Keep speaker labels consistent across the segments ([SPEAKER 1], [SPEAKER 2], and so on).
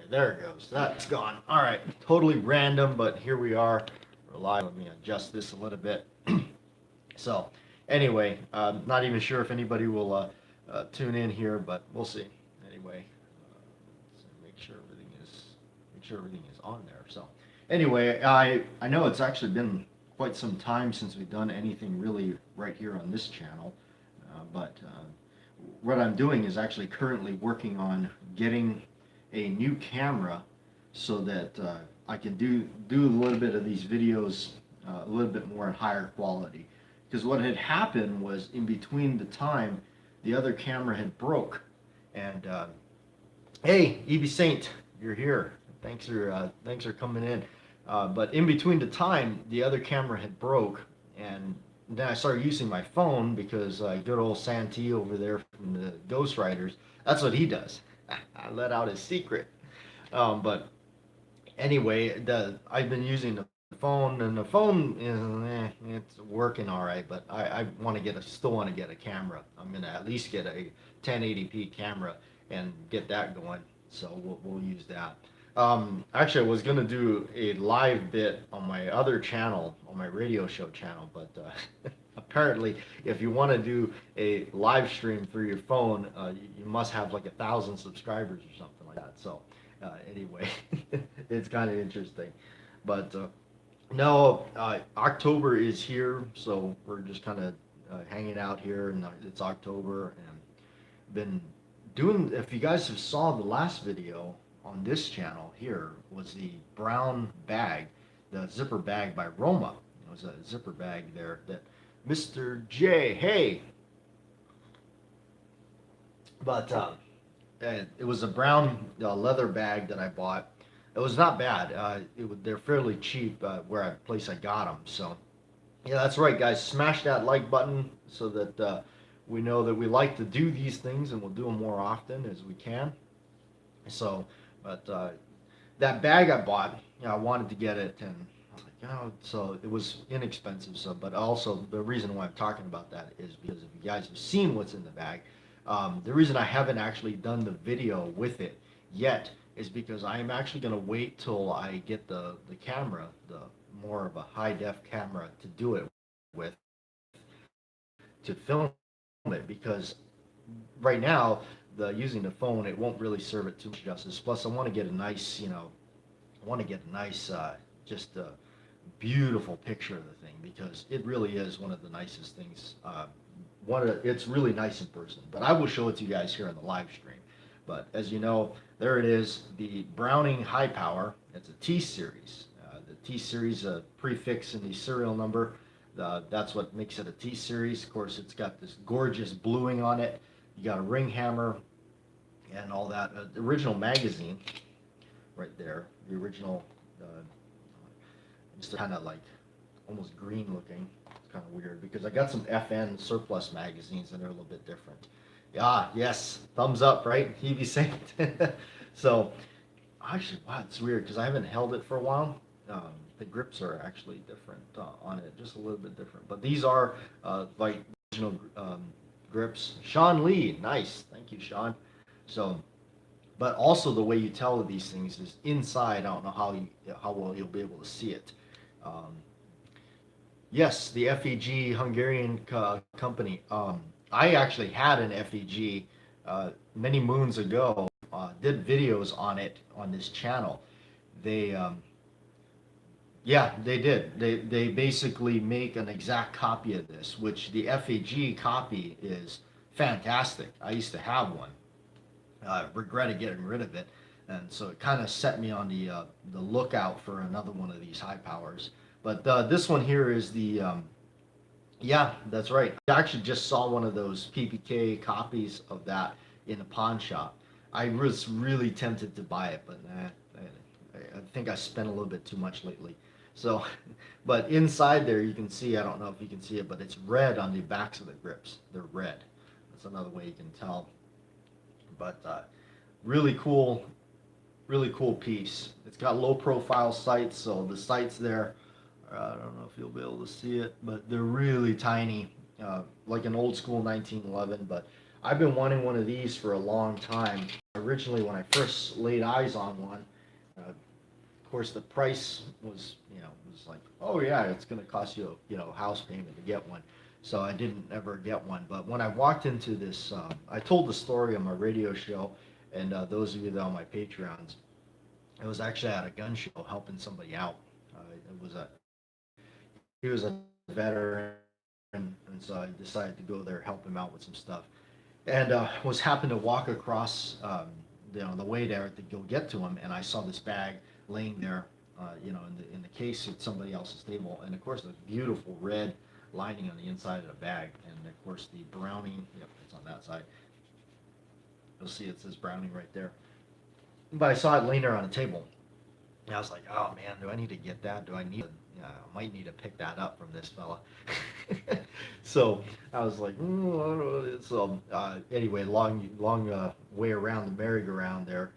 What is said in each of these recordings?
[SPEAKER 1] there it goes. That's gone. All right, totally random, but here we are. We're live. Let me adjust this a little bit. So, anyway, not even sure if anybody will tune in here, but we'll see. Anyway, so make sure everything is on there. So, anyway, I know it's actually been quite some time since we've done anything really right here on this channel, but what I'm doing is actually currently working on getting a new camera so that I can do a little bit of these videos a little bit more in higher quality. Because what had happened was in between the time the other camera had broke, and hey, Evie Saint, you're here. Thanks for coming in. But in between the time the other camera had broke, and then I started using my phone because good old Santee over there from the Ghost Riders, that's what he does. I let out his secret. But anyway, I've been using the phone, and the phone is it's working all right. But I still want to get a camera. I'm gonna at least get a 1080p camera and get that going. So we'll use that. Actually, I was gonna do a live bit on my other channel, on my radio show channel, but apparently, if you want to do a live stream through your phone, you must have like 1,000 subscribers or something like that. So, anyway, it's kind of interesting. But no, October is here, so we're just kind of hanging out here, and it's October, and been doing. If you guys have saw the last video on this channel here was the brown bag, the zipper bag by Roma. It was a zipper bag there that Mr. J, hey. But it was a brown leather bag that I bought. It was not bad. They're fairly cheap place I got them. So yeah, that's right, guys. Smash that like button so that we know that we like to do these things, and we'll do them more often as we can. So. But that bag I bought, I wanted to get it, and I was like, so it was inexpensive. So, but also the reason why I'm talking about that is because if you guys have seen what's in the bag, the reason I haven't actually done the video with it yet is because I'm actually going to wait till I get the camera, the more of a high def camera to do it with, to film it, because right now using the phone, it won't really serve it too much justice. Plus, I want to get a nice, just a beautiful picture of the thing, because it really is one of the nicest things. It's really nice in person. But I will show it to you guys here on the live stream. But as you know, there it is, the Browning High Power. It's a T series. The T series prefix in the serial number. That's what makes it a T series. Of course, it's got this gorgeous bluing on it. You got a ring hammer and all that. The original magazine right there. The original, just kind of like almost green looking. It's kind of weird because I got some FN surplus magazines and they're a little bit different. Yeah, yes, thumbs up, right? Evie Saint. So, actually, wow, it's weird because I haven't held it for a while. The grips are actually different on it, just a little bit different. But these are like original grips. Sean Lee, nice, thank you, Sean. So, but also the way you tell these things is inside. I don't know how well you'll be able to see it. Yes, the FEG Hungarian company. I actually had an FEG many moons ago. Did videos on it on this channel. Yeah, they did. They basically make an exact copy of this, which the FAG copy is fantastic. I used to have one. Regretted getting rid of it, and so it kind of set me on the lookout for another one of these high powers. But this one here is the yeah, that's right. I actually just saw one of those PPK copies of that in a pawn shop. I was really tempted to buy it, but I think I spent a little bit too much lately. So, but inside there you can see, I don't know if you can see it, but it's red on the backs of the grips. They're red. That's another way you can tell. But really cool piece. It's got low profile sights, so the sights there, I don't know if you'll be able to see it, but they're really tiny, like an old school 1911. But I've been wanting one of these for a long time. I originally when I first laid eyes on one, of course the price was, was like, oh yeah, it's going to cost you, house payment to get one. So I didn't ever get one. But when I walked into this, I told the story on my radio show, and those of you that are on my Patreons, it was actually at a gun show helping somebody out. He was a veteran, and so I decided to go there, help him out with some stuff, and was happened to walk across, the way there to go get to him, and I saw this bag laying there, in the case at somebody else's table, and of course the beautiful red lining on the inside of the bag, and of course the Browning, yep, it's on that side. You'll see it says Browning right there. But I saw it laying there on the table, and I was like, oh man, do I need to get that? Do I need to, I might need to pick that up from this fella. So I was like, I don't know. So anyway, long way around the merry-go-round there,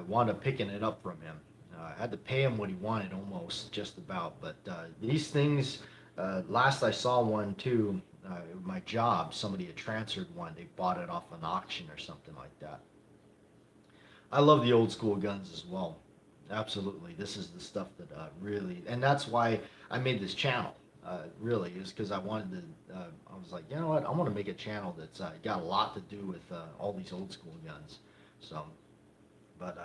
[SPEAKER 1] wound up picking it up from him. I had to pay him what he wanted almost, just about. But these things, last I saw one too, my job, somebody had transferred one. They bought it off an auction or something like that. I love the old school guns as well. Absolutely. This is the stuff that really, and that's why I made this channel, really, is because I wanted to, I was like, you know what, I want to make a channel that's got a lot to do with all these old school guns. So, but,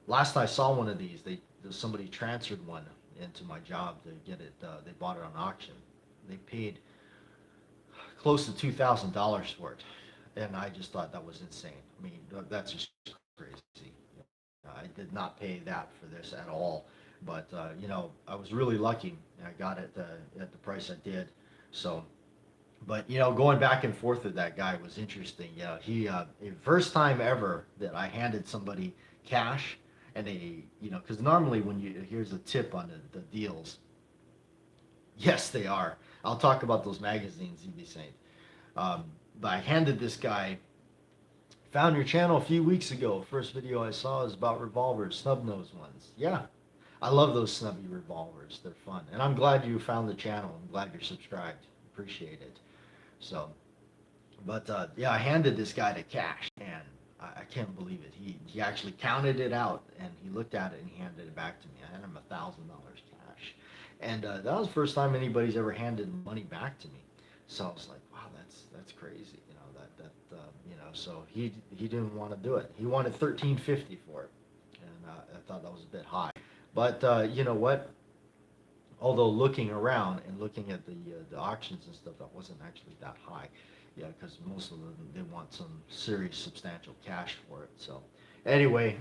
[SPEAKER 1] last I saw one of these, somebody transferred one into my job to get it, they bought it on auction. They paid close to $2,000 for it. And I just thought that was insane. I mean, that's just crazy. I did not pay that for this at all, but I was really lucky. I got it at the price I did. So, but going back and forth with that guy was interesting. He first time ever that I handed somebody cash, and they, because normally when here's a tip on the deals. Yes, they are. I'll talk about those magazines you'd be saying. But I handed this guy. Found your channel a few weeks ago. First video I saw is about revolvers, snub nose ones. Yeah, I love those snubby revolvers. They're fun. And I'm glad you found the channel. I'm glad you're subscribed. Appreciate it. So, but yeah, I handed this guy the cash, and I can't believe it. He actually counted it out, and he looked at it, and he handed it back to me. I handed him $1,000 cash. And that was the first time anybody's ever handed money back to me. So I was like, wow, that's crazy. So he didn't want to do it. He wanted $1,350 for it, and I thought that was a bit high. But you know what? Although looking around and looking at the auctions and stuff, that wasn't actually that high. Yeah, because most of them, they want some serious substantial cash for it. So anyway,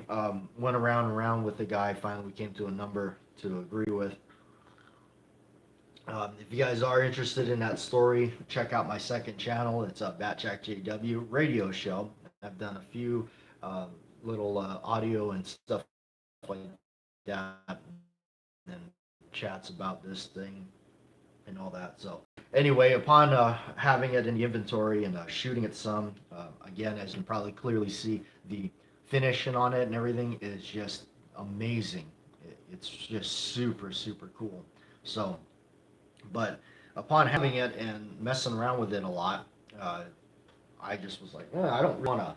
[SPEAKER 1] went around and around with the guy. Finally, we came to a number to agree with. If you guys are interested in that story, check out my second channel. It's a BATJAC JW radio show. I've done a few little audio and stuff like that, and chats about this thing and all that. So anyway, upon having it in the inventory and shooting it some, again, as you can probably clearly see, the finishing on it and everything is just amazing. It's just super, super cool. So, but upon having it and messing around with it a lot, I just was like, I don't want to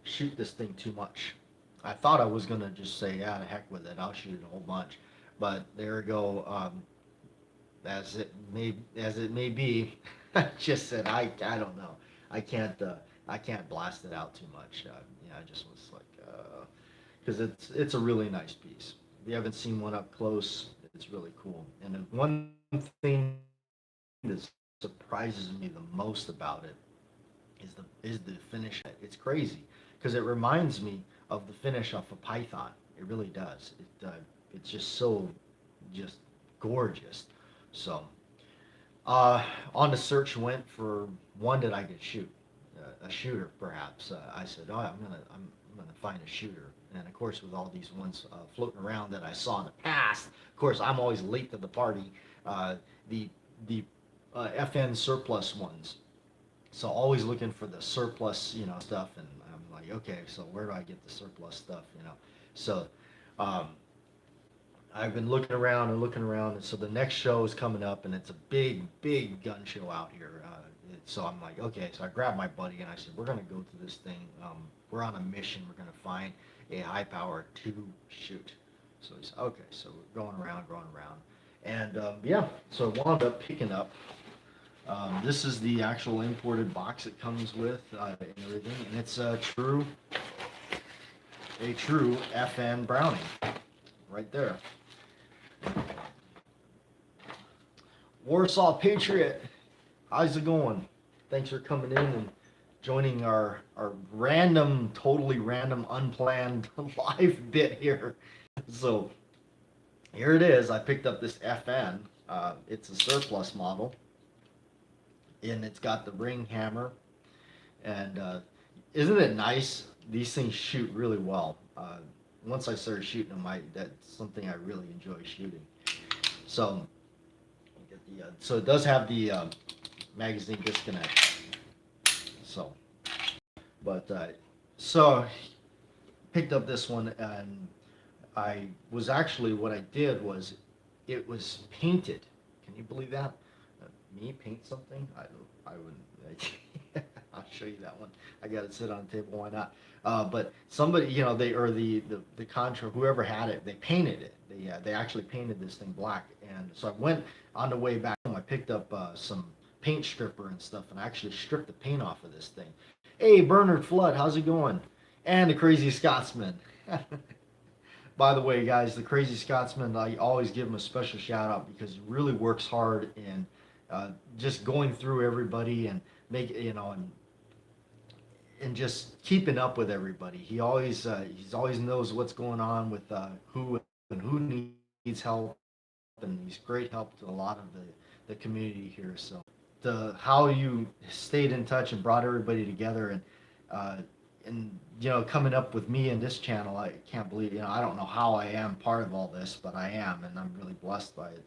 [SPEAKER 1] shoot this thing too much. I thought I was going to just say, yeah, the heck with it, I'll shoot it a whole bunch. But there we go, as it may be, I just said, I don't know. I can't blast it out too much. I just was like, because it's a really nice piece. If you haven't seen one up close, it's really cool. And the one thing that surprises me the most about it is the finish. It's crazy because it reminds me of the finish off a Python. It really does. It's just so just gorgeous. So on the search went for one that I could shoot, a shooter perhaps. I said, I'm gonna find a shooter. And of course, with all these ones floating around that I saw in the past, of course, I'm always late to the party. The FN surplus ones. So always looking for the surplus, stuff. And I'm like, okay, so where do I get the surplus stuff, So I've been looking around, and so the next show is coming up, and it's a big gun show out here. So I'm like, okay. So I grabbed my buddy and I said, we're gonna go to this thing. We're on a mission. We're gonna find a high power to shoot. So he said, okay. So we're going around, and yeah. So I wound up picking up. This is the actual imported box it comes with and everything, and it's a true FN Browning, right there. Warsaw Patriot, how's it going? Thanks for coming in and joining our random, totally random, unplanned live bit here. So here it is. I picked up this FN. It's a surplus model, and it's got the ring hammer. And isn't it nice? These things shoot really well. Once I started shooting them, that's something I really enjoy shooting. So, so it does have the magazine disconnect. So, but so picked up this one, and I was actually, what I did was, it was painted. Can you believe that? Me paint something? I wouldn't. I'll show you that one. I got it sit on the table. Why not? But somebody, the contra, whoever had it, they painted it. They actually painted this thing black. And so I went on the way back home. I picked up some paint stripper and stuff, and I actually stripped the paint off of this thing. Hey, Bernard Flood, how's it going? And the Crazy Scotsman. By the way, guys, the Crazy Scotsman, I always give him a special shout out because he really works hard in just going through everybody and and just keeping up with everybody. He's always knows what's going on with who needs help, and he's great help to a lot of the community here. So how you stayed in touch and brought everybody together, and coming up with me and this channel, I can't believe, I don't know how I am part of all this, but I am, and I'm really blessed by it.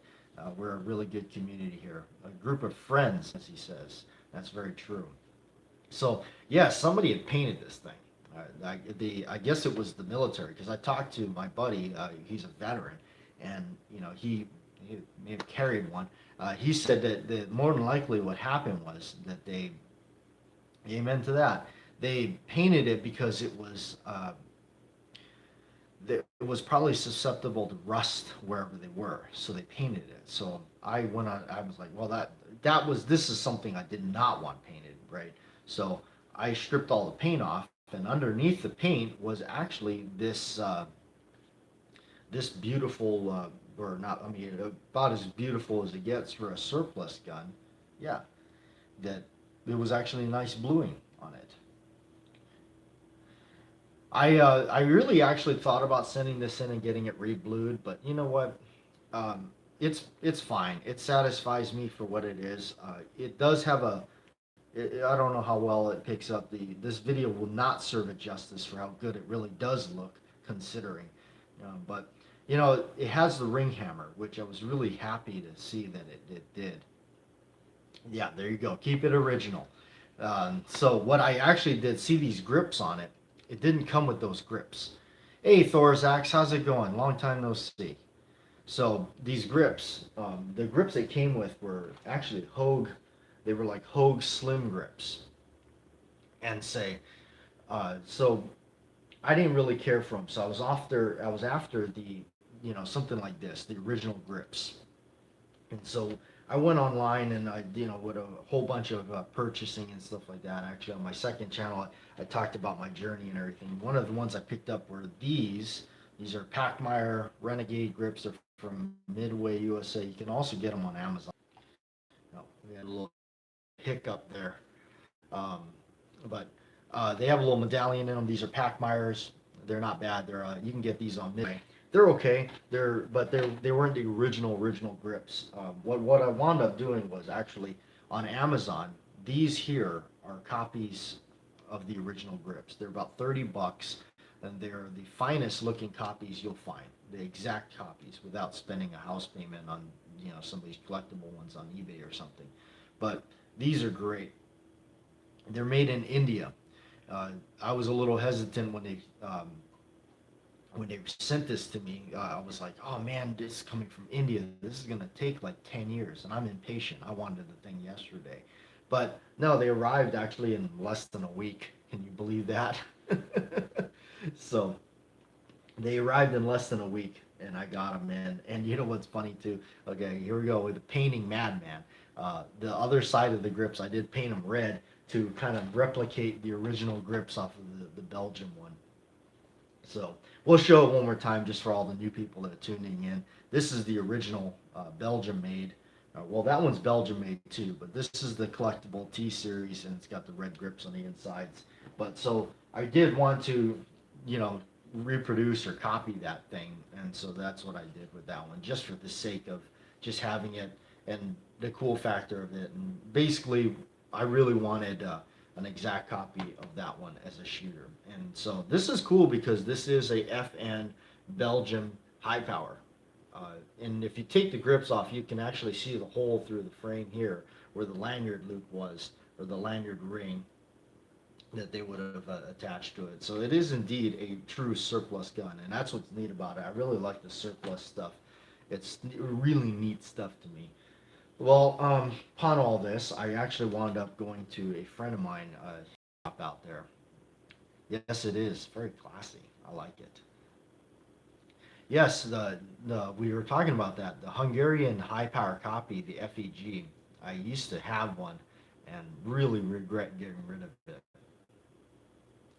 [SPEAKER 1] We're a really good community here, a group of friends, as he says. That's very true. So yeah, somebody had painted this thing. I guess it was the military, because I talked to my buddy. He's a veteran, and he may have carried one. He said that more than likely what happened was that amen to that, they painted it because it was probably susceptible to rust wherever they were, so they painted it. So I went on. I was like, well, this is something I did not want painted, right? So I stripped all the paint off, and underneath the paint was actually this beautiful, or not, I mean, about as beautiful as it gets for a surplus gun. Yeah, that it was actually nice bluing on it. I really actually thought about sending this in and getting it re-blued, but you know what? It's fine. It satisfies me for what it is. It does have I don't know how well it picks up. This video will not serve it justice for how good it really does look, considering. But it has the ring hammer, which I was really happy to see that it did. Yeah, there you go. Keep it original. So what I actually did, see these grips on it. It didn't come with those grips. Hey, Thorzax, how's it going? Long time no see. So these grips, the grips they came with were actually Hogue. They were like Hogue Slim grips. And so I didn't really care for them. So I was after the, something like this, the original grips. And so I went online and I, with a whole bunch of purchasing and stuff like that. Actually, on my second channel, I talked about my journey and everything. One of the ones I picked up were these. These are Pachmeyer Renegade grips. They're from Midway, USA. You can also get them on Amazon. We had a little hiccup there. But they have a little medallion in them. These are Pachmeyers. They're not bad. You can get these on Midway. They're okay. They weren't the original grips. What I wound up doing was actually on Amazon. These here are copies of the original grips. They're about $30, and they're the finest looking copies you'll find. The exact copies, without spending a house payment on some of these collectible ones on eBay or something. But these are great. They're made in India. I was a little hesitant when they sent this to me. I was like, oh man, this is coming from India. This is going to take like 10 years, and I'm impatient. I wanted the thing yesterday. But no, they arrived actually in less than a week. Can you believe that? So they arrived in less than a week, and I got them in. And you know what's funny too? Okay, here we go with the painting madman. The other side of the grips, I did paint them red to kind of replicate the original grips off of the Belgium one. So we'll show it one more time just for all the new people that are tuning in. This is the original Belgium made. Well, that one's Belgium made too, but this is the collectible T series, and it's got the red grips on the insides. But so I did want to, you know, reproduce or copy that thing, and so that's what I did with that one, just for the sake of just having it and the cool factor of it. And basically, I really wanted an exact copy of that one as a shooter. And so this is cool because this is a FN Belgium high power. And if you take the grips off, you can actually see the hole through the frame here where the lanyard loop was, or the lanyard ring that they would have attached to it. So it is indeed a true surplus gun, and that's what's neat about it. I really like the surplus stuff. It's really neat stuff to me. Well, upon all this, I actually wound up going to a friend of mine shop out there. Yes, it is very classy. I like it. Yes, the we were talking about that. The Hungarian high power copy, the FEG. I used to have one, and really regret getting rid of it.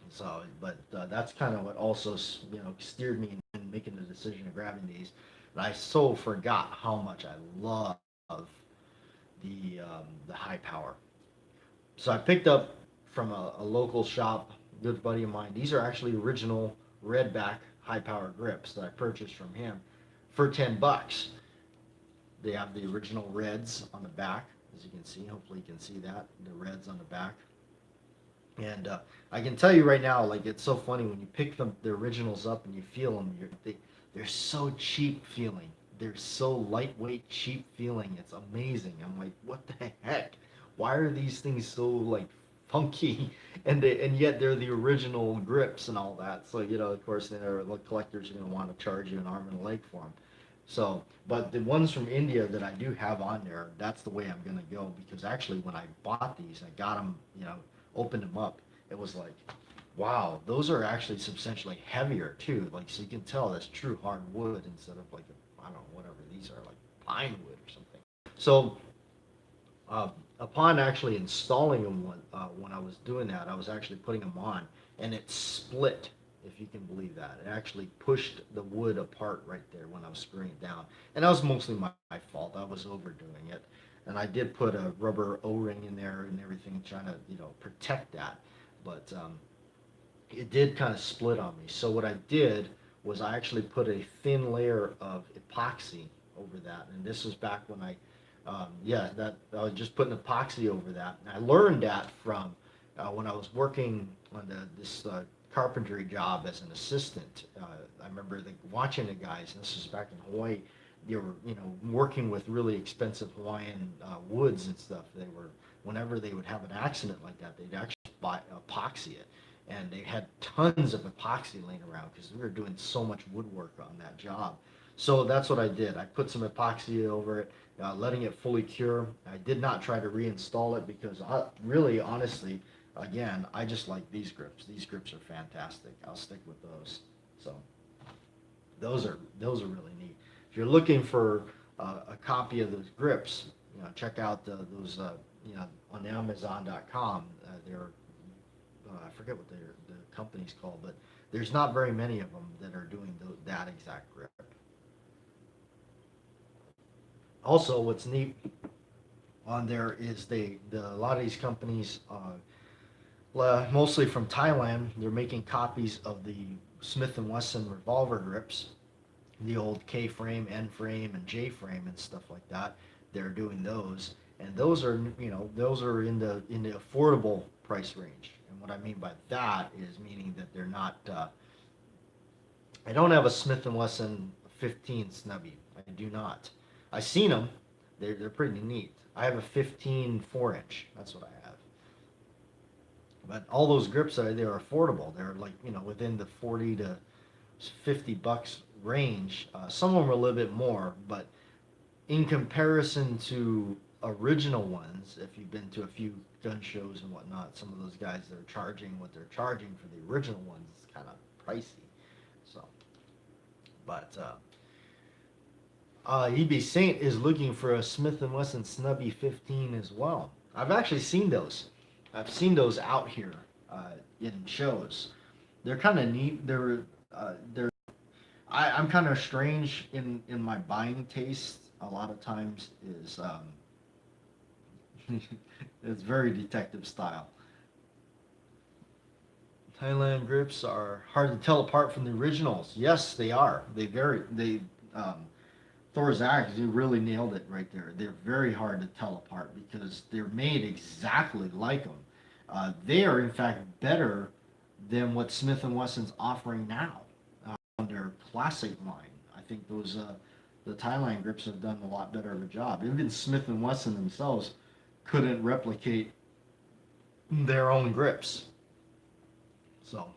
[SPEAKER 1] So, but that's kind of what also steered me in making the decision of grabbing these. And I so forgot how much I love the high power. So I picked up from a local shop, good buddy of mine. These are actually original redback high power grips that I purchased from him for $10. They have the original reds on the back, as you can see. Hopefully you can see that, the reds on the back. And I can tell you right now, like, it's so funny when you pick the originals up and you feel them. They're so cheap feeling. They're so lightweight, cheap feeling. It's amazing. I'm like, what the heck? Why are these things so like funky? And yet they're the original grips and all that. So of course, the collectors are going to want to charge you an arm and a leg for them. So, but the ones from India that I do have on there, that's the way I'm going to go, because actually when I bought these, I got them, opened them up, it was like, wow, those are actually substantially heavier too. Like, so you can tell that's true hardwood instead of like I don't know, whatever these are, like pine wood or something. So, upon actually installing them when I was doing that, I was actually putting them on, and it split. If you can believe that, it actually pushed the wood apart right there when I was screwing it down, and that was mostly my fault. I was overdoing it, and I did put a rubber O-ring in there and everything, trying to protect that, but it did kind of split on me. So what I did was I actually put a thin layer of epoxy over that, and this was back when that I was just putting epoxy over that. And I learned that from when I was working on this carpentry job as an assistant. I remember watching the guys, and this was back in Hawaii. They were, working with really expensive Hawaiian woods and stuff. Whenever they would have an accident like that, they'd actually epoxy it. And they had tons of epoxy laying around because we were doing so much woodwork on that job. So that's what I did. I put some epoxy over it, letting it fully cure. I did not try to reinstall it because really, honestly, again, I just like these grips. These grips are fantastic. I'll stick with those. So those are really neat. If you're looking for a copy of those grips, check out those on Amazon.com. They're I forget what the company's called, but there's not very many of them that are doing that exact grip. Also, what's neat on there is a lot of these companies, mostly from Thailand, they're making copies of the Smith & Wesson revolver grips, the old K frame, N frame, and J frame and stuff like that. They're doing those, and those are in the affordable price range. And what I mean by that is meaning that they're not. I don't have a Smith & Wesson 15 snubby. I do not. I've seen them. They're pretty neat. I have a 15 4-inch. That's what I have. But all those grips they're affordable. They're like within the 40 to $50 range. Some of them are a little bit more, but in comparison to original ones, if you've been to a few gun shows and whatnot, some of those guys that are charging what they're charging for the original ones is kind of pricey. So, but EB Saint is looking for a Smith & Wesson Snubby 15 as well. I've actually seen those. I've seen those out here in shows. They're kind of neat. They're. I'm kind of strange in my buying taste. A lot of times is it's very detective style. Thailand grips are hard to tell apart from the originals. Yes, they are. They very they Thorazak, you really nailed it right there. They're very hard to tell apart because they're made exactly like them. They are in fact better than what Smith & Wesson's offering now on their classic line. I think those the Thailand grips have done a lot better of a job. Even Smith & Wesson themselves couldn't replicate their own grips. So,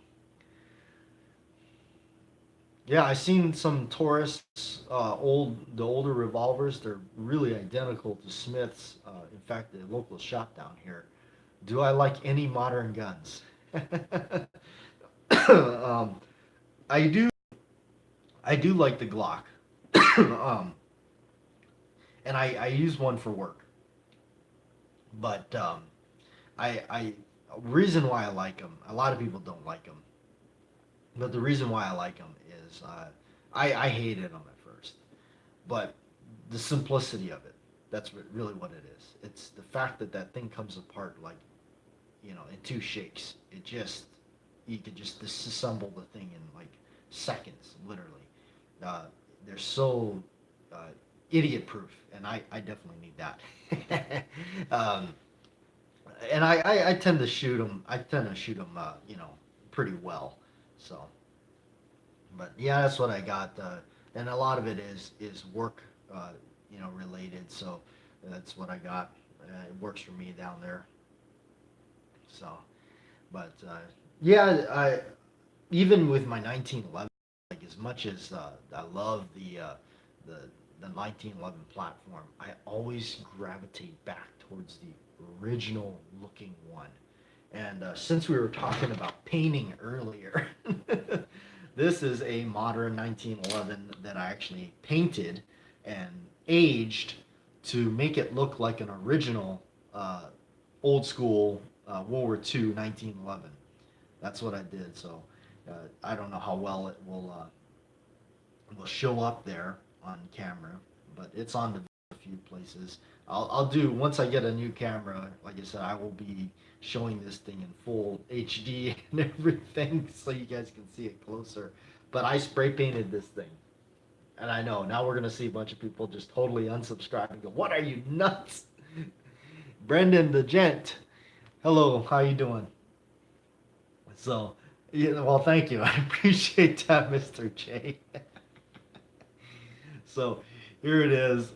[SPEAKER 1] yeah, I've seen some Taurus, the older revolvers. They're really identical to Smith's. In fact, the local shop down here. Do I like any modern guns? um, I do. I do like the Glock, and I use one for work. But I reason why I like them. A lot of people don't like them, but the reason why I like them is I hated them at first, but the simplicity of it. That's really what it is. It's the fact that that thing comes apart like, in two shakes. It just you could just disassemble the thing in like seconds, literally. Uh, they're so idiot proof, and I definitely need that. um, and I tend to shoot them. I tend to shoot them, pretty well. So, but yeah, that's what I got. And a lot of it is work, related. So that's what I got. It works for me down there. So, but yeah, I even with my 1911, like as much as I love the the 1911 platform, I always gravitate back towards the original looking one. And since we were talking about painting earlier, this is a modern 1911 that I actually painted and aged to make it look like an original old school World War II 1911. That's what I did. So I don't know how well it will show up there on camera, but it's on the a few places. I'll do once I get a new camera. Like I said, I will be showing this thing in full HD and everything, so you guys can see it closer. But I spray painted this thing, and I know now we're gonna see a bunch of people just totally unsubscribe and go, "What are you nuts?" Brendan the Gent, hello, how you doing? So, yeah, well, thank you. I appreciate that, Mr. J. So here it is.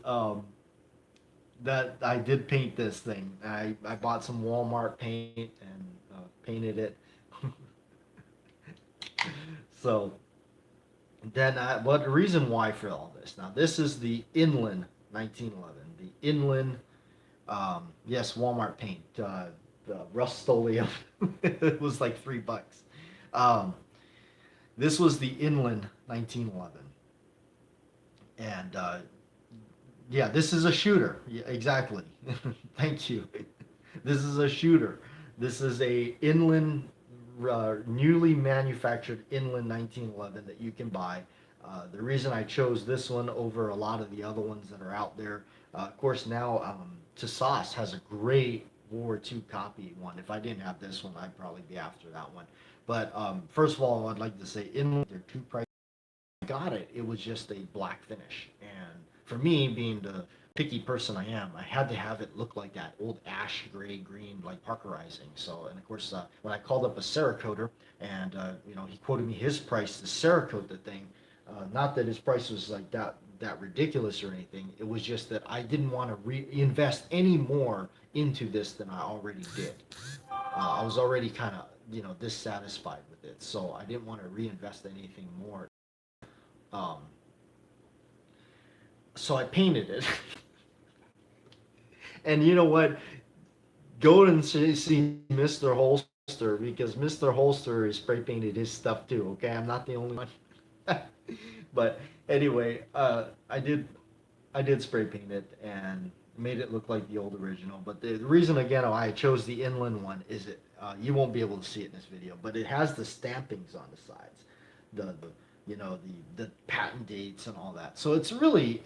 [SPEAKER 1] That I did paint this thing. I bought some Walmart paint and painted it. So then, what the reason why for all this? Now this is the Inland 1911. The Inland, yes, Walmart paint. The Rust-Oleum. It was like $3. This was the Inland 1911, and yeah, this is a shooter. Yeah, exactly. Thank you. This is a shooter. This is a Inland, newly manufactured Inland 1911 that you can buy. The reason I chose this one over a lot of the other ones that are out there, of course, now Tasas has a great World War II copy one. If I didn't have this one, I'd probably be after that one. But first of all, I'd like to say Inland, they're two prices. Got it. It was just a black finish, and for me, being the picky person I am, I had to have it look like that old ash gray green, like Parkerizing. So, and of course, when I called up a Cerakoter, and he quoted me his price to Cerakote the thing. Not that his price was like that ridiculous or anything. It was just that I didn't want to reinvest any more into this than I already did. I was already kind of dissatisfied with it, so I didn't want to reinvest anything more. So I painted it. And you know what? Go and see Mr. Holster, because Mr. Holster is spray painted his stuff too. Okay, I'm not the only one. But anyway, I did spray paint it and made it look like the old original. But the reason again why I chose the inland one is you won't be able to see it in this video, but it has the stampings on the sides, the the patent dates and all that. So it's really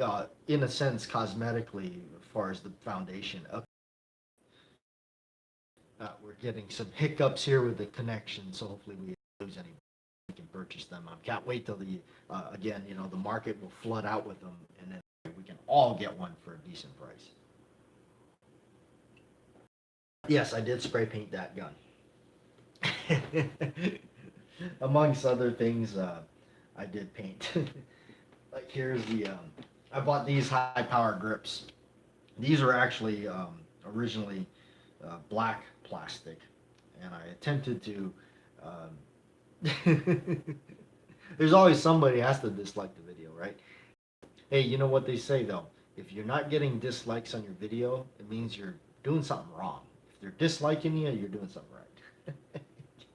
[SPEAKER 1] in a sense cosmetically as far as the foundation. We're getting some hiccups here with the connection, so hopefully we don't lose any. We can purchase them. I can't wait till again, the market will flood out with them, and then we can all get one for a decent price. Yes, I did spray paint that gun. Amongst other things, I did paint. Like here's I bought these high power grips. These are actually originally black plastic, and I attempted to. There's always somebody has to dislike the video, right? Hey, you know what they say though? If you're not getting dislikes on your video, it means you're doing something wrong. If they're disliking you, you're doing something right.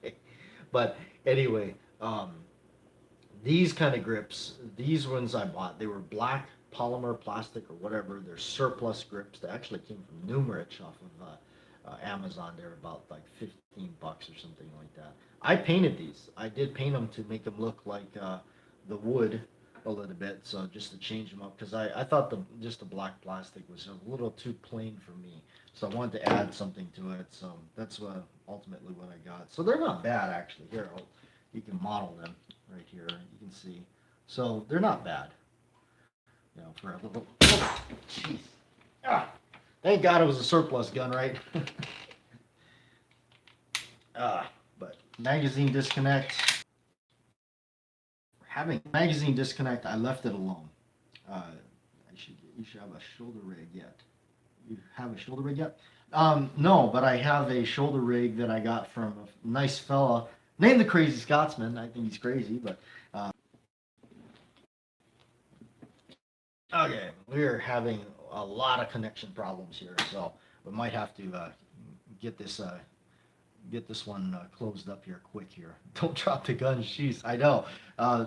[SPEAKER 1] Okay. But anyway, these kind of grips, these ones I bought, they were black polymer plastic or whatever. They're surplus grips. They actually came from Numerich off of Amazon. They're about like $15 or something like that. I painted these. I did paint them to make them look like the wood a little bit, so just to change them up, because I thought just the black plastic was a little too plain for me, so I wanted to add something to it. So that's ultimately what I got. So they're not bad actually. Here, you can model them right here. You can see. So they're not bad. For a little. Oh, jeez. Thank God it was a surplus gun, right? But magazine disconnect. Having magazine disconnect, I left it alone. You should have a shoulder rig yet. You have a shoulder rig yet? No, but I have a shoulder rig that I got from a nice fella named the Crazy Scotsman. I think he's crazy, but okay, we're having a lot of connection problems here, so we might have to get this one closed up here quick here. Don't drop the gun, jeez. I know. I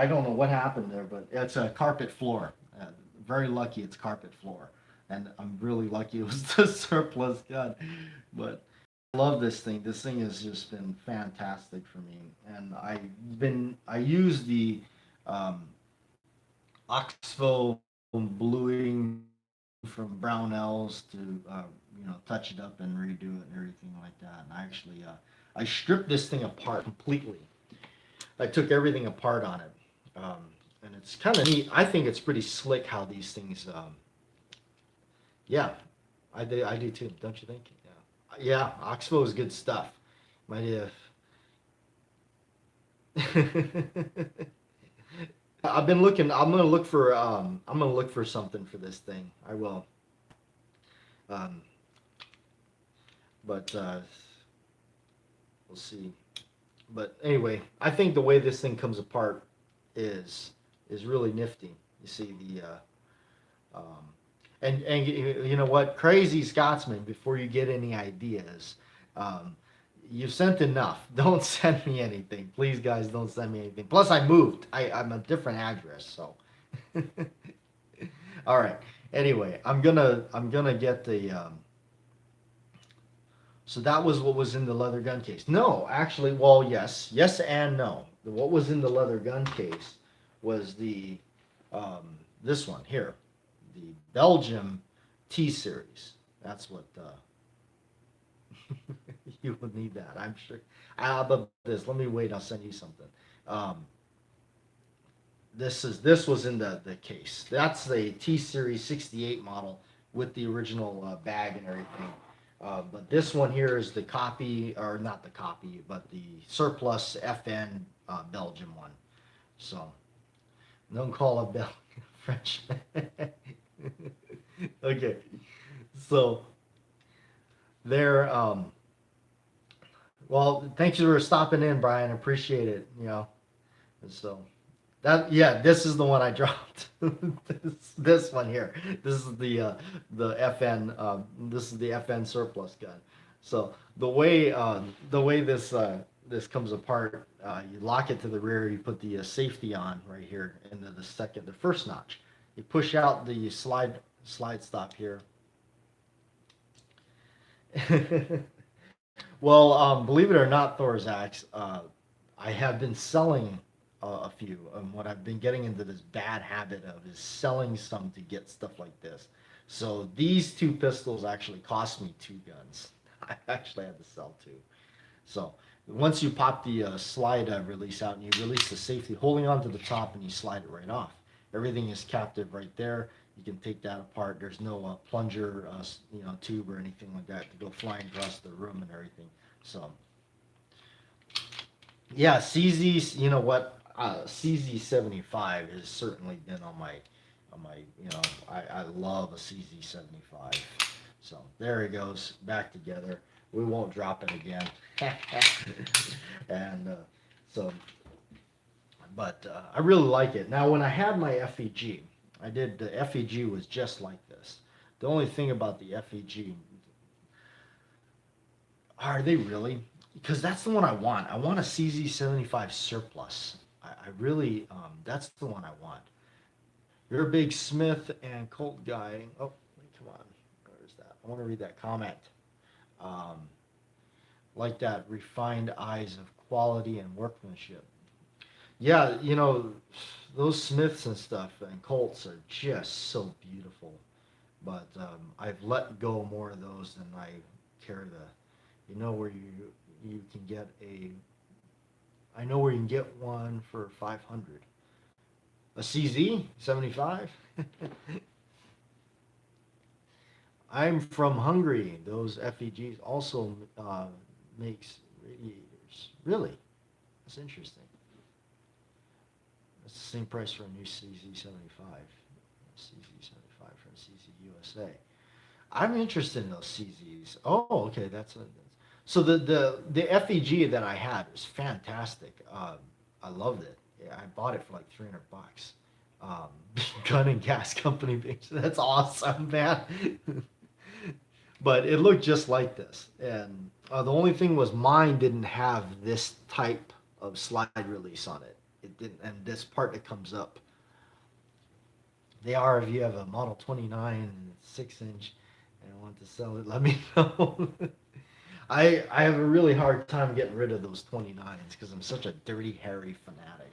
[SPEAKER 1] don't know what happened there, but it's a carpet floor. Very lucky it's carpet floor, and I'm really lucky it was the surplus gun. But I love this thing. This thing has just been fantastic for me, and I use the Oxbow bluing from Brownells to touch it up and redo it and everything like that. And I stripped this thing apart completely. I took everything apart on it, and it's kind of neat. I think it's pretty slick how these things. Yeah, I do too. Don't you think? Yeah, Oxbow is good stuff. Might have. I've been looking. I'm gonna look for. I'm gonna look for something for this thing. I will. Um, but we'll see. But anyway, I think the way this thing comes apart is really nifty. You see and you know what, Crazy Scotsman. Before you get any ideas, you've sent enough. Don't send me anything, please, guys. Don't send me anything. Plus, I moved. I'm a different address, so. All right. Anyway, I'm gonna get the. So that was what was in the leather gun case. No, actually, well, yes and no. What was in the leather gun case was this one here, the Belgium T series. That's what you would need that, I'm sure. But let me wait. I'll send you something. This was in the case. That's the T series 68 model with the original bag and everything. But this one here is the copy, or not the copy, but the surplus FN Belgium one. So, don't call a Belgian French. Okay, so there. Well, thanks for stopping in, Brian. Appreciate it. So, Yeah, this is the one I dropped. This one here. This is the FN. This is the FN surplus gun. So the way this comes apart, you lock it to the rear. You put the safety on right here, and then the first notch. You push out the slide stop here. Well, believe it or not, Thorax, I have been selling a few. What I've been getting into this bad habit of is selling some to get stuff like this. So these two pistols actually cost me two guns. I actually had to sell two. So once you pop the slide release out and you release the safety, holding onto the top and you slide it right off. Everything is captive right there. You can take that apart. There's no plunger, tube or anything like that to go flying across the room and everything. So yeah, CZ. You know what? CZ 75 has certainly been on my. I love a CZ 75. So there it goes, back together. We won't drop it again. and so, but I really like it. Now, when I had my FEG, the FEG was just like this. The only thing about the FEG, are they really? Because that's the one I want. I want a CZ 75 surplus. I really, that's the one I want. You're a big Smith and Colt guy. Oh, come on. Where's that? I want to read that comment. Um, like that refined eyes of quality and workmanship. Yeah, those Smiths and stuff and Colts are just so beautiful. But I've let go more of those than I care to. Where you can get a. I know where you can get one for 500. A CZ 75. I'm from Hungary. Those FEGs also makes radiators. Really? That's interesting. That's the same price for a new CZ 75. CZ 75 from CZ USA. I'm interested in those CZs. Oh, okay. So the FEG that I had was fantastic. I loved it. Yeah, I bought it for like $300. Um, Gun and gas company. That's awesome, man. But it looked just like this, and the only thing was mine didn't have this type of slide release on it. It didn't, and this part that comes up. They are if you have a Model 29 and it's 6 inch and want to sell it. Let me know. I have a really hard time getting rid of those 29s because I'm such a dirty, hairy fanatic.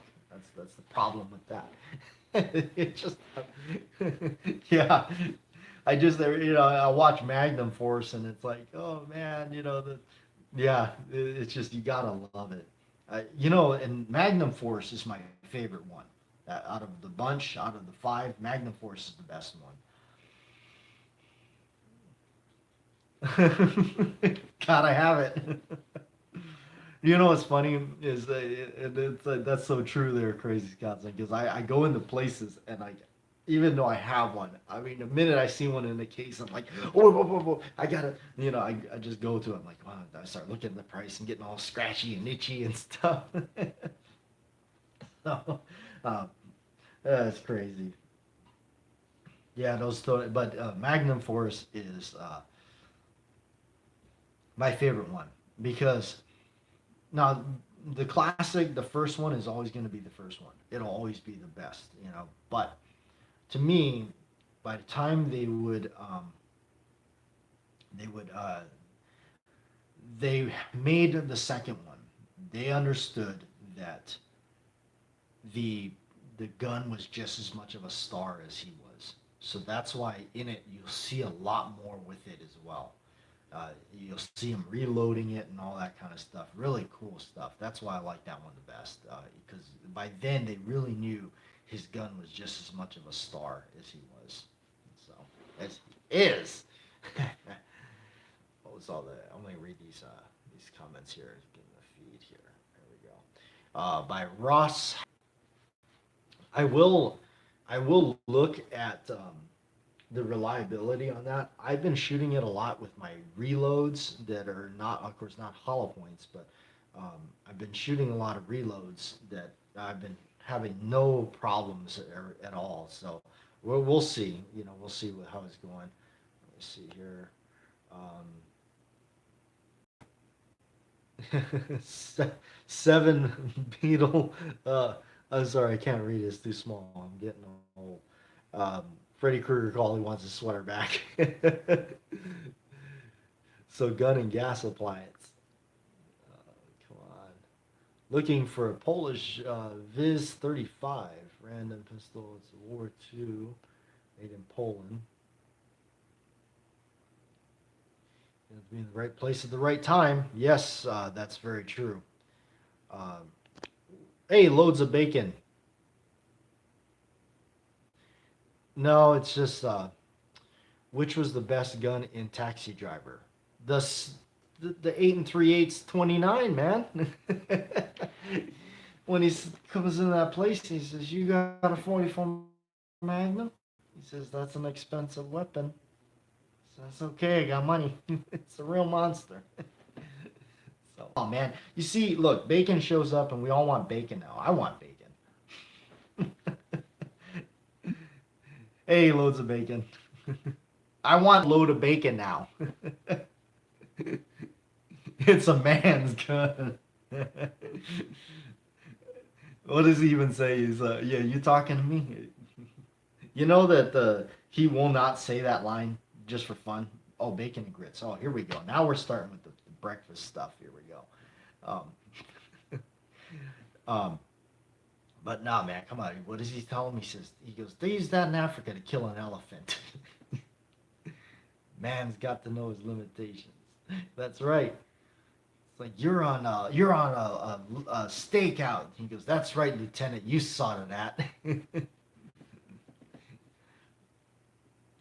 [SPEAKER 1] That's the problem with that. It just yeah. I watch Magnum Force and it's like, oh man, yeah, it's just you gotta love it. And Magnum Force is my favorite one. Out of the bunch, out of the five, Magnum Force is the best one. Gotta have it. What's funny is that's so true there, Crazy Scots, because I go into places and even though I have one, I mean, the minute I see one in the case, I'm like, oh, whoa, whoa, whoa, I gotta, I just go to it. I'm like, wow, I start looking at the price and getting all scratchy and itchy and stuff. So, uh, that's crazy. Yeah, but Magnum Force is my favorite one because now the classic, the first one is always going to be the first one. It'll always be the best. But to me, by the time they would they made the second one, they understood that the the gun was just as much of a star as he was. So that's why in it you'll see a lot more with it as well. You'll see him reloading it and all that kind of stuff. Really cool stuff. That's why I like that one the best because by then they really knew his gun was just as much of a star as he was. So as he is. What was all that? I'm gonna read these comments here. Get in the feed here. There we go. By Ross. I will I will look at the reliability on that. I've been shooting it a lot with my reloads that are not, of course, not hollow points, but I've been shooting a lot of reloads that I've been. having no problems at all. So we'll see. We'll see how it's going. Let me see here. Seven Beetle. I'm sorry, I can't read it. It's too small. I'm getting old. Freddy Krueger called. He wants his sweater back. So gun and gas appliance. Come on. Looking for a Polish Viz 35 random pistol. It's a World War II, made in Poland. You have to be in the right place at the right time. Yes, that's very true. Hey, loads of bacon. No, it's just which was the best gun in Taxi Driver? The 8 and 3/8 29, man. When he comes into that place, he says, "You got a 44 Magnum?" He says, "That's an expensive weapon." So that's okay. I got money. It's a real monster. So, oh man, you see, look, bacon shows up, and we all want bacon now. I want bacon. Hey, loads of bacon. I want a load of bacon now. It's a man's gun. What does he even say? He's yeah, you talking to me? You know that he will not say that line just for fun. Oh, bacon and grits. Oh, here we go. Now we're starting with the breakfast stuff. Here we go. Um, um, but nah, man, come on. What does he tell him? He goes, they use that in Africa to kill an elephant. Man's got to know his limitations. That's right. It's like you're on a stakeout. He goes, that's right, Lieutenant. You saw to that.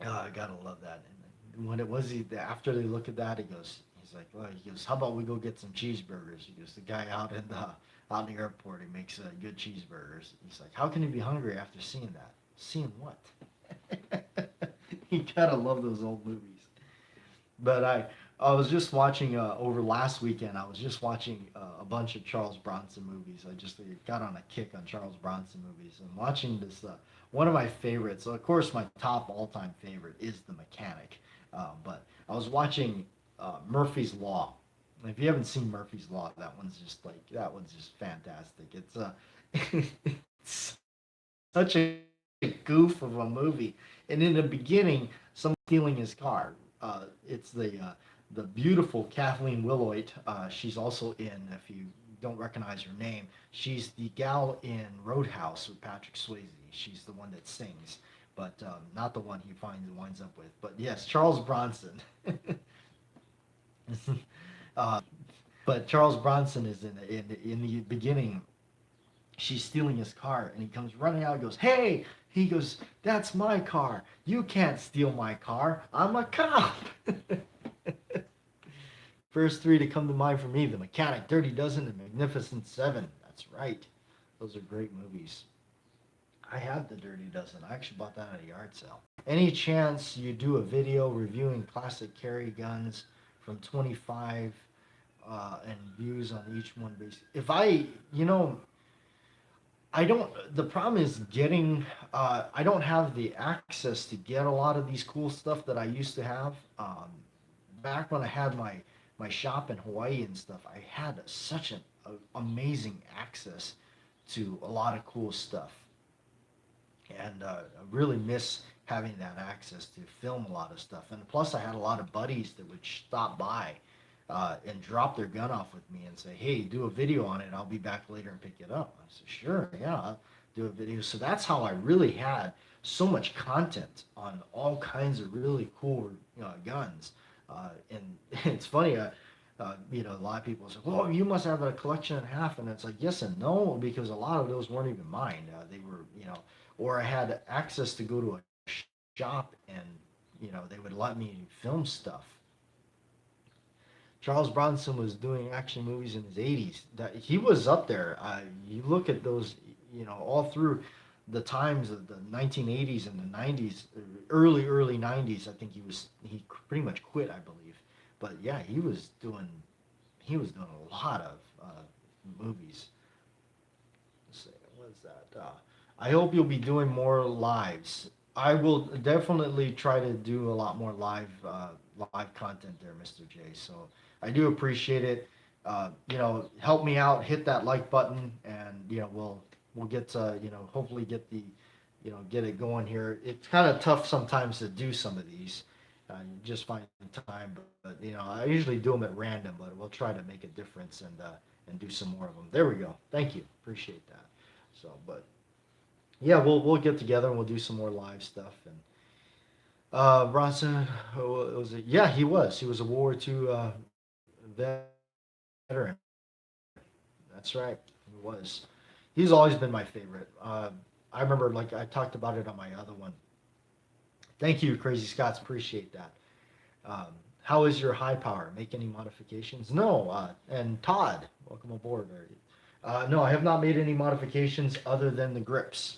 [SPEAKER 1] Oh, I gotta love that. And when it was after they look at that, he's like, well, he goes, how about we go get some cheeseburgers? He goes, the guy out in the airport, he makes good cheeseburgers. He's like, how can you be hungry after seeing that? Seeing what? You gotta love those old movies. But I was just watching over last weekend. I was just watching a bunch of Charles Bronson movies. I just got on a kick on Charles Bronson movies and watching this. One of my favorites. Of course, my top all-time favorite is The Mechanic. But I was watching Murphy's Law. And if you haven't seen Murphy's Law, that one's just fantastic. It's such a goof of a movie. And in the beginning, someone stealing his car. It's the beautiful Kathleen Willoit. She's also in, if you don't recognize her name, she's the gal in Roadhouse with Patrick Swayze. She's the one that sings, but not the one he winds up with. But yes, Charles Bronson. uh, but Charles Bronson is in the beginning. She's stealing his car, and he comes running out and goes, "Hey!" He goes, "That's my car. You can't steal my car. I'm a cop." First three to come to mind for me: The Mechanic, Dirty Dozen, and Magnificent Seven. That's right. Those are great movies. I have the Dirty Dozen. I actually bought that at a yard sale. Any chance you do a video reviewing classic carry guns from 25 and views on each one? If I don't. The problem is getting. I don't have the access to get a lot of these cool stuff that I used to have. Back when I had my shop in Hawaii and stuff, I had such an amazing access to a lot of cool stuff, and I really miss having that access to film a lot of stuff. And plus, I had a lot of buddies that would stop by and drop their gun off with me and say, "Hey, do a video on it. I'll be back later and pick it up." I said, "Sure, yeah, I'll do a video." So that's how I really had so much content on all kinds of really cool guns. And it's funny, a lot of people say, "Well, you must have a collection and a half," and it's like, yes and no, because a lot of those weren't even mine. They were, or I had access to go to a shop and, they would let me film stuff. Charles Bronson was doing action movies in his 80s. That he was up there. You look at those, all through the times of the 1980s and the 90s, early 90s. I think he pretty much quit, I believe. But yeah, he was doing a lot of movies. Let's see, what was that? I hope you'll be doing more lives. I will definitely try to do a lot more live content there, Mr. J. So I do appreciate it. Help me out, hit that like button, and we'll get to hopefully get the get it going here. It's kind of tough sometimes to do some of these. You just find time, but I usually do them at random, but we'll try to make a difference and do some more of them. There we go. Thank you. Appreciate that. So, but yeah, we'll get together and we'll do some more live stuff. And Bronson, was it? Yeah, he was. He was a World War II veteran. That's right. He was. He's always been my favorite. I remember, like I talked about it on my other one. Thank you, Crazy Scots. Appreciate that. Um, how is your high power? Make any modifications? No. And Todd, welcome aboard. No, I have not made any modifications other than the grips.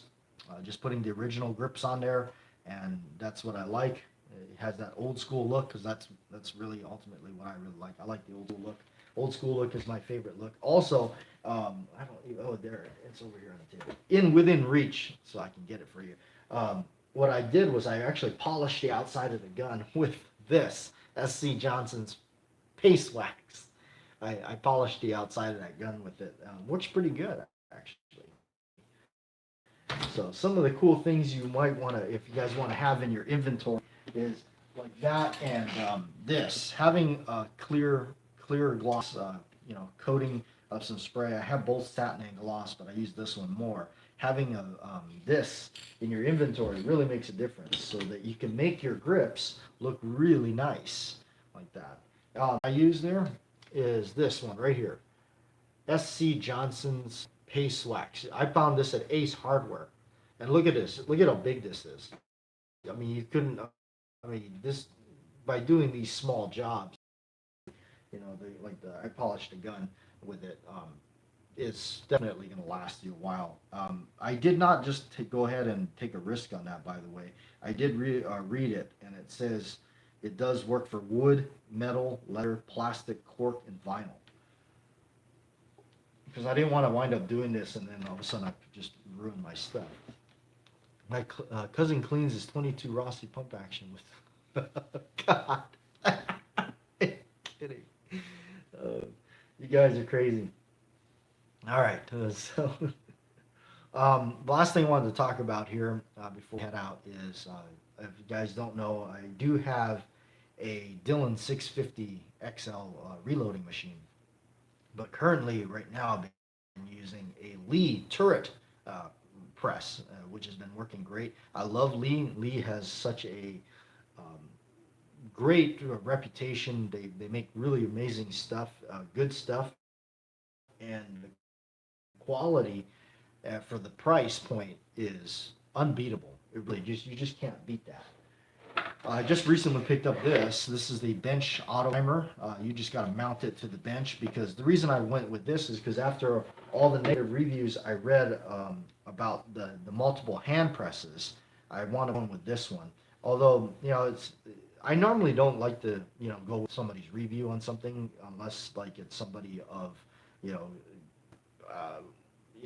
[SPEAKER 1] Just putting the original grips on there, and that's what I like. It has that old school look because that's really ultimately what I really like. I like the old school look. Old school look is my favorite look. Also, I don't. Oh, there it's over here on the table, within reach, so I can get it for you. What I did was I actually polished the outside of the gun with this SC Johnson's paste wax. I polished the outside of that gun with it. Works pretty good actually. So some of the cool things you might want to, if you guys want to have in your inventory, is like that and this. Having a clear gloss, coating of some spray. I have both satin and gloss, but I use this one more. Having this in your inventory really makes a difference, so that you can make your grips look really nice like that. I use there is this one right here, SC Johnson's Paste Wax. I found this at Ace Hardware, and look at this. Look at how big this is. I mean, you couldn't. I mean, this by doing these small jobs. I polished a gun with it. It's definitely going to last you a while. I did not just go ahead and take a risk on that, by the way. I did read it, and it says it does work for wood, metal, leather, plastic, cork, and vinyl. Because I didn't want to wind up doing this and then all of a sudden I just ruin my stuff. My cousin cleans his 22 Rossi pump action with. God, kidding. You guys are crazy. All right, so the last thing I wanted to talk about here before we head out is, if you guys don't know, I do have a Dillon 650 XL reloading machine, but currently, right now, I've been using a Lee turret press, which has been working great. I love Lee. Lee has such a great reputation. They make really amazing stuff, good stuff, and the quality for the price point is unbeatable. It really you just can't beat that. I just recently picked up this. This is the bench auto timer. You just got to mount it to the bench, because the reason I went with this is because after all the negative reviews I read about the multiple hand presses, I wanted one with this one. Although I normally don't like to go with somebody's review on something unless like it's somebody of you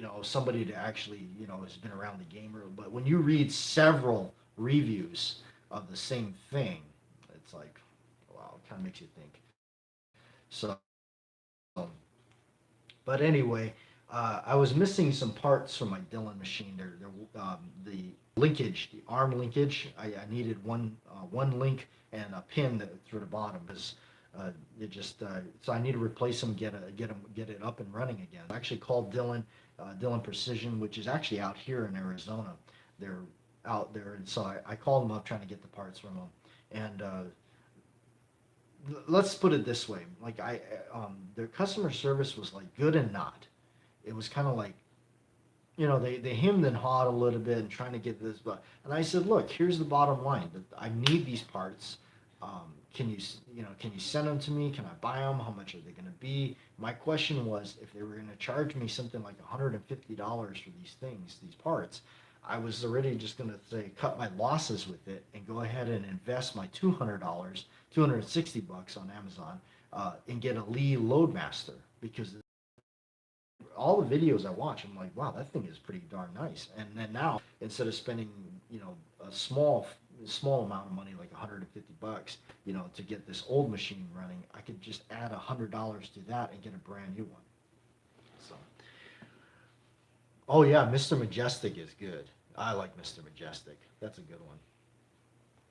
[SPEAKER 1] know somebody that actually has been around the gamer. But when you read several reviews of the same thing, it's like, wow, it kind of makes you think. So, but anyway, I was missing some parts from my Dillon machine. The linkage, the arm linkage. I needed one link and a pin through the bottom, because so I need to replace them, get it up and running again. I actually called Dillon Precision, which is actually out here in Arizona. They're out there, and so I called them up trying to get the parts from them. And let's put it this way: like their customer service was like good and not. It was kind of like, they hemmed and hawed a little bit and trying to get this, and I said, look, here's the bottom line: I need these parts. Can you send them to me? Can I buy them? How much are they going to be? My question was, if they were going to charge me something like $150 for these parts, I was already just going to say cut my losses with it and go ahead and invest my $200, $260 on Amazon, and get a Lee Loadmaster, because all the videos I watch, I'm like, wow, that thing is pretty darn nice. And then now, instead of spending, a small amount of money, like $150, to get this old machine running, I could just add $100 to that and get a brand new one. So, oh yeah, Mr. Majestic is good. I like Mr. Majestic. That's a good one.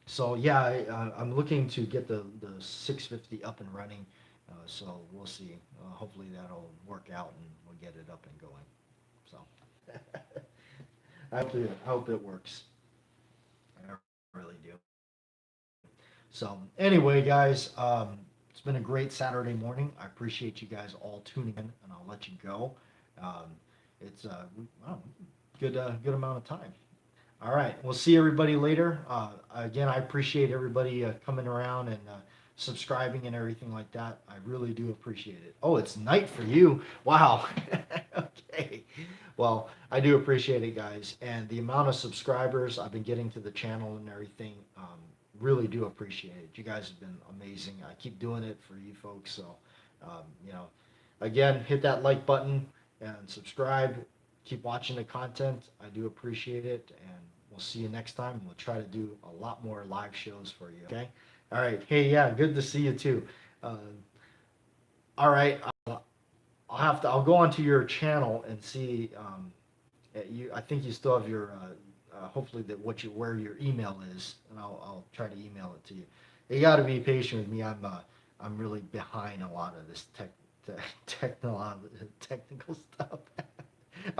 [SPEAKER 1] So yeah, I'm looking to get the 650 up and running. So we'll see. Hopefully that'll work out and we'll get it up and going. So I hope it works. I really do. So anyway, guys, it's been a great Saturday morning. I appreciate you guys all tuning in, and I'll let you go. Um, it's wow, good amount of time. All right. We'll see everybody later. Again, I appreciate everybody coming around and subscribing and everything like that. I really do appreciate it. Oh, it's night for you. Wow. Okay. Well, I do appreciate it, guys. And the amount of subscribers I've been getting to the channel and everything, really do appreciate it. You guys have been amazing. I keep doing it for you folks. So, um, you know, again, hit that like button and subscribe. Keep watching the content. I do appreciate it, and we'll see you next time. We'll try to do a lot more live shows for you. Okay. All right. Hey, yeah, good to see you too. Uh, all right. I'll go onto your channel and see. I think you still have your. Hopefully that where your email is, and I'll try to email it to you. You got to be patient with me. I'm really behind a lot of this technical stuff.